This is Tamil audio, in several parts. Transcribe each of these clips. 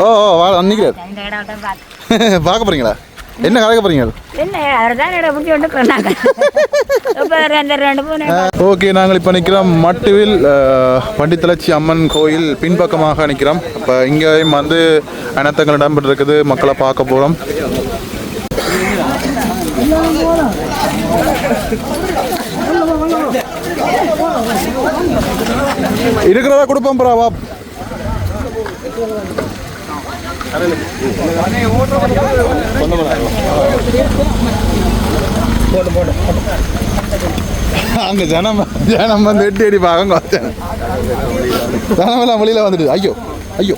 ஓ நினைக்கிறேன் பார்க்க போறீங்களா? என்ன கலக்க போறீங்க? ஓகே, நாங்கள் இப்போ நிற்கிறோம் மட்டுவில் பண்டித்தலச்சி அம்மன் கோயில் பின்பக்கமாக நிற்கிறோம். இப்போ இங்கேயும் வந்து அனர்த்தங்கள் இடம்பெற்று இருக்குது, மக்களை பார்க்க போகிறோம். இருக்கிறதா கொடுப்போம் பராவா. அங்க ஜனம் வந்து எட்டி அடி பாங்க, ஜனமெல்லாம் வெளியில வந்துட்டு ஐயோ ஐயோ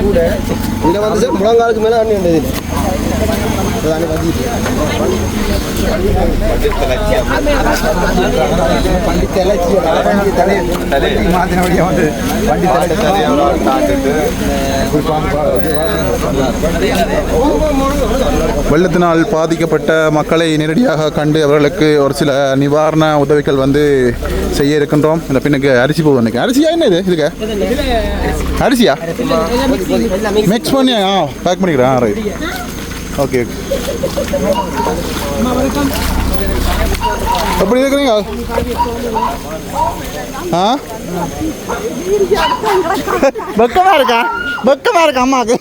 கூட இதில் வந்து சார் முழங்காலுக்கு மேலே அண்ணி வந்தது வெள்ளத்தினால் பாதிக்கப்பட்ட மக்களை நேரடியாக கண்டு அவர்களுக்கு ஒரு சில நிவாரண உதவிகள் வந்து செய்ய இருக்கின்றோம். இந்த பின்னுக்கு அரிசி போகுது. அன்றைக்கி அரிசியா என்ன இது? இதுக்கு அரிசியா மிக்ஸ் பண்ணி பேக் பண்ணிக்கிறேன். Right, okay. எப்படி இருக்கிறீங்க? பக்கமா இருக்கா? பக்கமா இருக்கா அம்மாவுக்கு?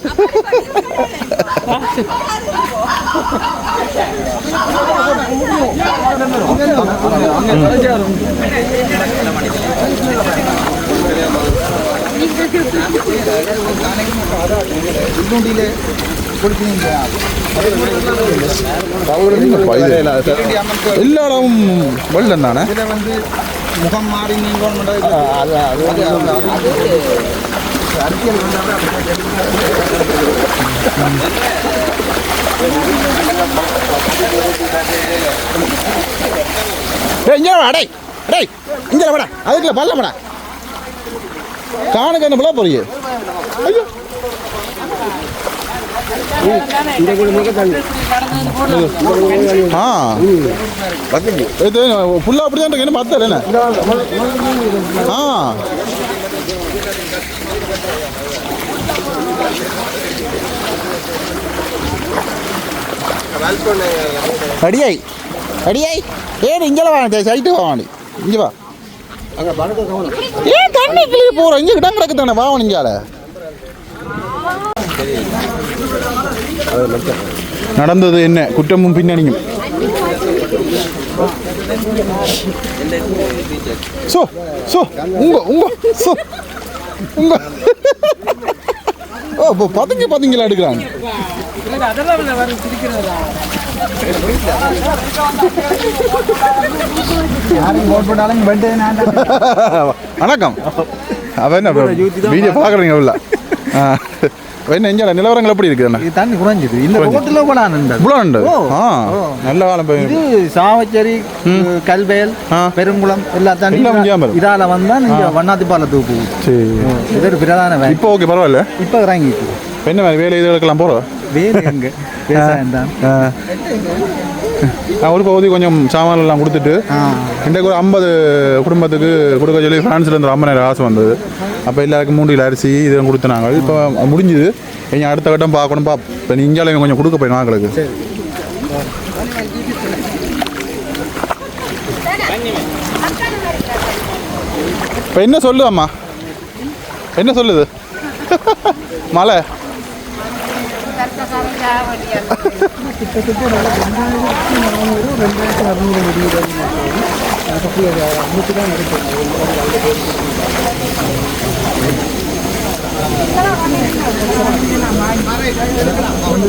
எல்லா இடமும் வெள்ளம் தானே. முகம் மாறி இங்கே விட அதுக்குள்ள பல்லப்படா காணுக்கு என்ன பிள்ளை போறீங்க? ஐயோ ஃபுல்லாக அப்படி தான் என்ன பார்த்தல என்ன? அடியாய் அடியாய் ஏன் இங்கே வாங்க சைட்டு வாங்கி இங்கே வா. ஏன் தண்ணி கிளி போகிறோம்? இங்கே இடம் கிடக்கு தானே, வா இங்கால. நடந்தது என்ன குற்றமும் பின்னணியும். சோ சோ உங்க உங்க சோ உங்க ஓ பதுங்கி பதுங்கில எடுக்கிறாங்க. வணக்கம். அவன் என்ன வீடியோ பார்க்குறீங்க உள்ள? என்ன இங்கே நிலவரங்கள் எப்படி இருக்குது? தண்ணி குறைஞ்சிது. இந்த ரோட்டில் நல்ல காலம். இது சாவச்சேரி, கல்வேல், பெருங்குளம் எல்லா தண்ணி இதால வந்தா நீங்க வண்ணாத்தி பாலத்துக்கு போகும். இது ஒரு பிரதான வேலை. இப்போ ஓகே, பரவாயில்ல. இப்போ இறங்கிட்டு என்ன மாதிரி வேலை இதுகளுக்கெல்லாம் போகிறோம்? வேலை எங்க விவசாயம் தான். ஒரு பகுதி கொஞ்சம் சாமான் எல்லாம் கொடுத்துட்டு இன்றைக்கு ஒரு 50 குடும்பத்துக்கு கொடுக்க சொல்லி ஃப்ரான்ஸில் இருந்து 50,000 காசு வந்தது. அப்போ எல்லாருக்கும் 3 கிலோ அரிசி இதெல்லாம் கொடுத்துனாங்க. இப்போ முடிஞ்சுது. நீங்கள் அடுத்த கட்டம் பார்க்கணும். இப்போ நீங்களும் கொஞ்சம் கொடுக்க போய் நாங்களுக்கு. இப்போ என்ன சொல்லுது அம்மா? என்ன சொல்லுது மழை?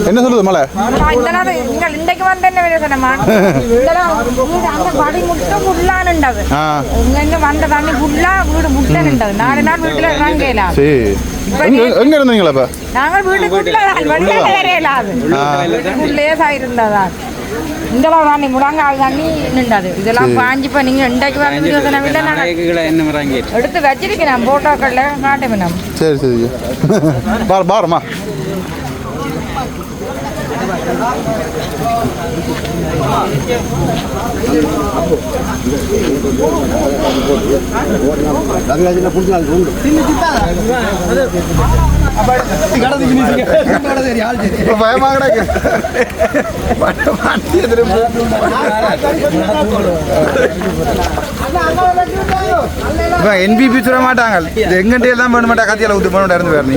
என்ன சொல்லுது மழை? இன்றைக்கு வந்து என்ன வேலை சொன்னமா படி முட்டை புல்லானுண்டது. இங்க வந்த தண்ணி புல்லா வீடு முட்டை 4 நாள் வீட்டுல இறங்கலாம். எங்க இருந்தீங்களா? இப்ப நாங்கள் வீட்டுக்குள்ள லேசாயிருந்ததா இங்கெல்லாம் தண்ணி முழங்கால் தண்ணி நின்றது. இதெல்லாம் பாஞ்சு இப்போ நீங்கள் இன்றைக்கு வந்து எடுத்து வச்சிருக்கேன் போட்டோக்கள்ல காட்டுவேன். சரி சரி பாருமா. NPP சொல்ல மாட்டாங்க எங்கிட்டே தான் பண்ண மாட்டா கத்தியால ஊத்து பண்ண இருந்து பேர் நீ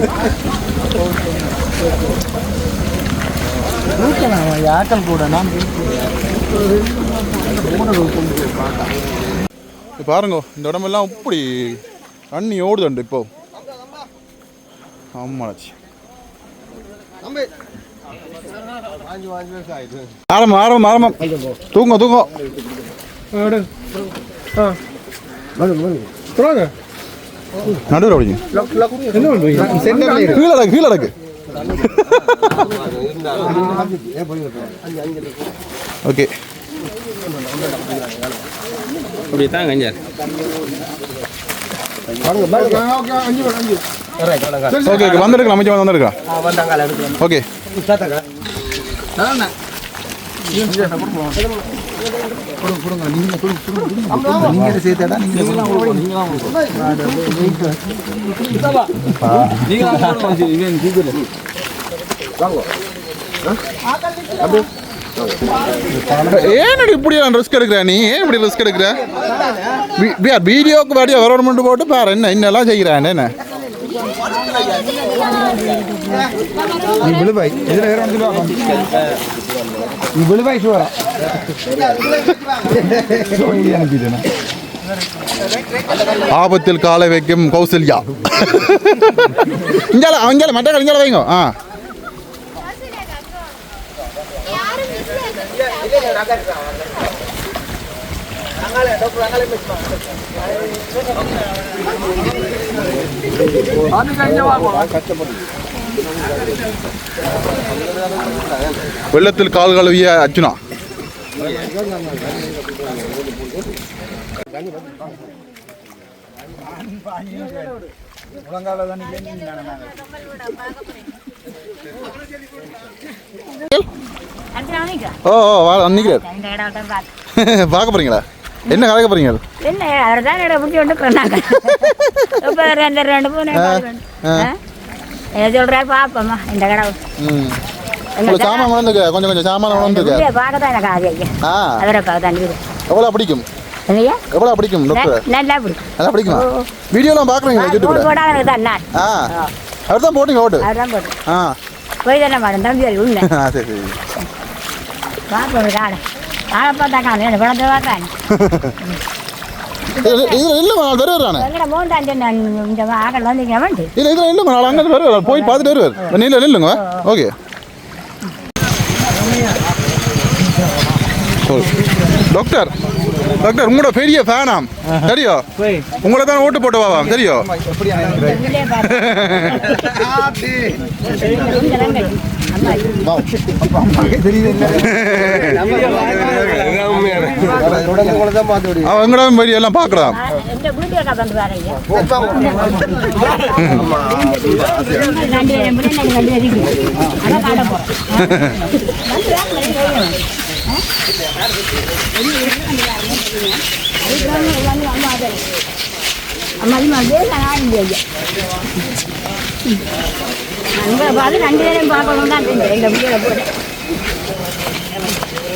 ஆக்கள் கூட நான் பாருங்க இந்த இடமெல்லாம் இப்படி தண்ணி ஓடுதுண்டு இப்போ ஆமாச்சு ஆரம்பம் ஆரம்பம் ஆரம்பம் தூங்க தூங்க நடுவில் அப்படிங்க கீழடக்கு கீழடக்கு ஓகே அப்படித்தான் கஞ்சார் ஓகே ஓகே வந்துருக்கலாம் அமைச்சர் வந்துருக்கலாம் ஓகே நீங்க சேர்த்தா ஏன் இப்படி ரிஸ்க் எடுக்கிற நீ ஏன் இப்படி ரிஸ்க் எடுக்கிற வீடியோக்கு வாடியா கவர்மெண்ட் போட்டு பாரு என்ன இன்னெல்லாம் செய்கிறான் என்ன ஆபத்தில் காலை வைக்கும் கௌசல்யா இங்கே அவங்க மற்ற இங்கே வைங்க ஆ வெள்ளத்தில் கால் கழுவிய அர்ஜுனா ஓ அன்னைக்கு பார்க்க போறீங்களா என்ன கலக்க போறீங்க என்ன அவர்தான் பிடிச்சி கொண்டு கொண்டாங்க இப்போ ரெண்டு ரெண்டு மூணு சொல்கிறா பார்ப்போம்மா இந்த கடை சாமான் கொண்டு கொஞ்சம் கொஞ்சம் சாமான கொண்டு பார்க்க தான் எனக்கு ஆசை அவரை பார்க்க தான் எவ்வளோ பிடிக்கும் எவ்வளோ பிடிக்கும் டாக்டர் நல்லா பிடிக்கும் நல்லா பிடிக்குமா வீடியோலாம் பார்க்குறீங்களா யூடியூப்ல போடாத தான் நான் அவர் தான் போட்டீங்க ஓட்டு அவர் தான் போட்டு ஆ போய் தானே மேடம் தம்பி உண்மை சரி சரி பார்ப்போம் காடை ஆளை பார்த்தாக்கா எனக்கு படத்தை பார்த்தாங்க இல்லைம்மா நாள் வருவாரானே எங்கட மூந்தாண்டு இந்த ஆக்கள் வந்தீங்க வந்து இல்லை இதில் இல்லைம்மா நாள் அங்கே வருவார் போய் பார்த்துட்டு வருவார் நீல இல்லைங்க ஓகே டாக்டர் டாக்டர் உங்களோட பெரிய ஃபேனாம் தெரியும் உங்களை தான் ஓட்டு போட்டு வாவாம் தெரியும் எங்கட மாதிரி எல்லாம் பார்க்கலாம்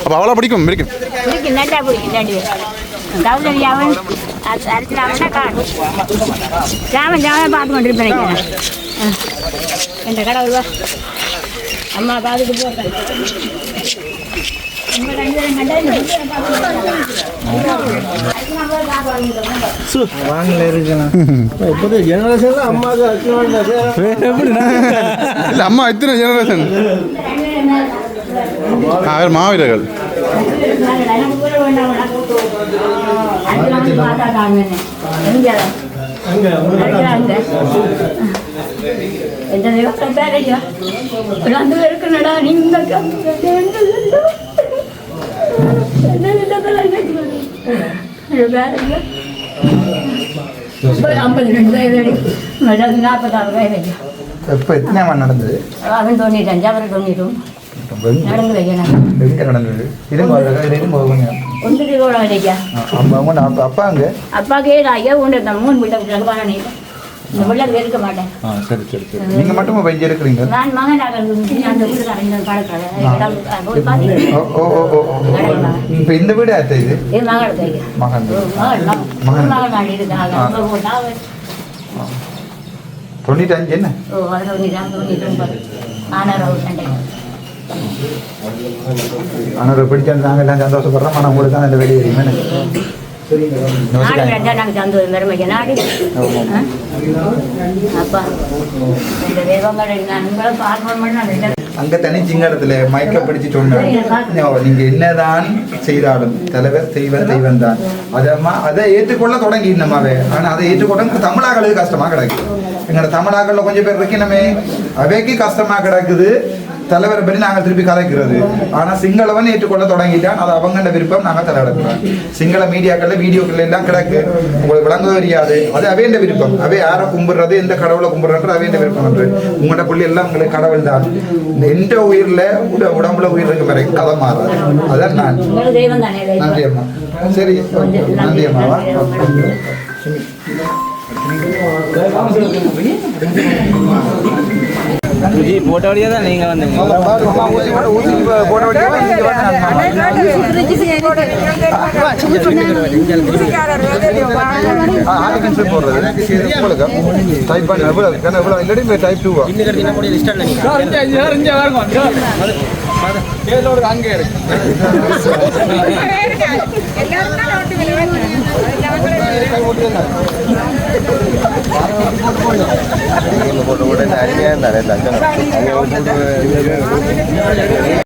அப்போ அவ்வளோ பிடிக்கும் பிடிக்கும் நல்லா பிடிக்கும் ரெண்டு பேரும் கௌசல்யாவும் அரிசிராமன்னா காணும் ஜாமன் ஜாமன் பார்த்து கொண்டு இருப்பேன் என்ற கடை வருவா அம்மா பார்த்துட்டு போட்டேன் வாங்கல இருக்கலாம் அம்மா எத்தனை ஜெனரேஷன் மாவீரர்கள் இருக்குடா நீங்க எப்போ எத்தனை நடந்தது அவன் 95 அவர் 92 நடந்து வைக்கணும் எங்கே நடந்தது ஒன்றுக்கு கூட இல்லையா அப்பா அங்கே அப்பாக்கே ஐயா உண்டு 3 வீட்டை பாருங்க இந்த வெள்ளம் இருக்க மாட்டேன் சரி சரி சரி நீங்கள் மட்டும் இங்கே இருக்கிறீங்க நான் மகனாக அந்த வீட்டுக்காரன் பழக்கிறேன் இப்போ இந்த வீடு ஆச்சு இது என் மகள் கையா மகன் மகள் மாடி இருக்காங்க 95 என்ன ஓ அதில் 99 ஆனாரம் சண்டை ஆனால் பிடிச்சா நாங்கள் எல்லாம் சந்தோஷப்படுறோம் ஆனால் உங்களுக்கு தான் அந்த வெளியே நாடு நாங்கள் சந்தோஷம் பெருமைக்கு நாடு அப்பா இந்த தெய்வங்களை நண்பர்களை பார்க்கணும் அங்கே தனி சிங்களத்தில் மயக்க பிடிச்சி சொன்னாங்க நீங்கள் என்னதான் செய்தாலும் தலைவர் தெய்வம் தான் அதை ஏற்றுக்கொள்ள தொடங்கிடணுமாவே ஆனால் அதை ஏற்றுக்கொள்ள தமிழாக்களுக்கு கஷ்டமாக கிடக்கு எங்களோட தமிழாக்களில் கொஞ்சம் பேர் இருக்கணுமே அவைக்கு கஷ்டமாக கிடக்குது தலைவரை பற்றி நாங்கள் திருப்பி கலைக்கிறது ஆனால் சிங்களவன் ஏற்றுக்கொள்ள தொடங்கிட்டான் அது அவங்களோட விருப்பம் நாங்கள் தலையிடக்கிறோம் சிங்கள மீடியாக்களில் வீடியோக்கள் எல்லாம் கிடக்கு உங்களுக்கு விளங்க தெரியாது அது அவையண்ட விருப்பம் அவை யாரை கும்பிடுறது எந்த கடவுளை கும்பிடுறது அவையண்ட விருப்பம் என்று உங்களோட புள்ளி எல்லாம் உங்களுக்கு கடவுள் தான் எந்த உயிரில் உடம்புல உயிர் இருக்க மாதிரி கதை மாறாது அதான் நான் நன்றி அம்மா சரி நன்றி அம்மாவா போட்ட வழியா தான் நீங்கள் வந்தீங்க அங்கே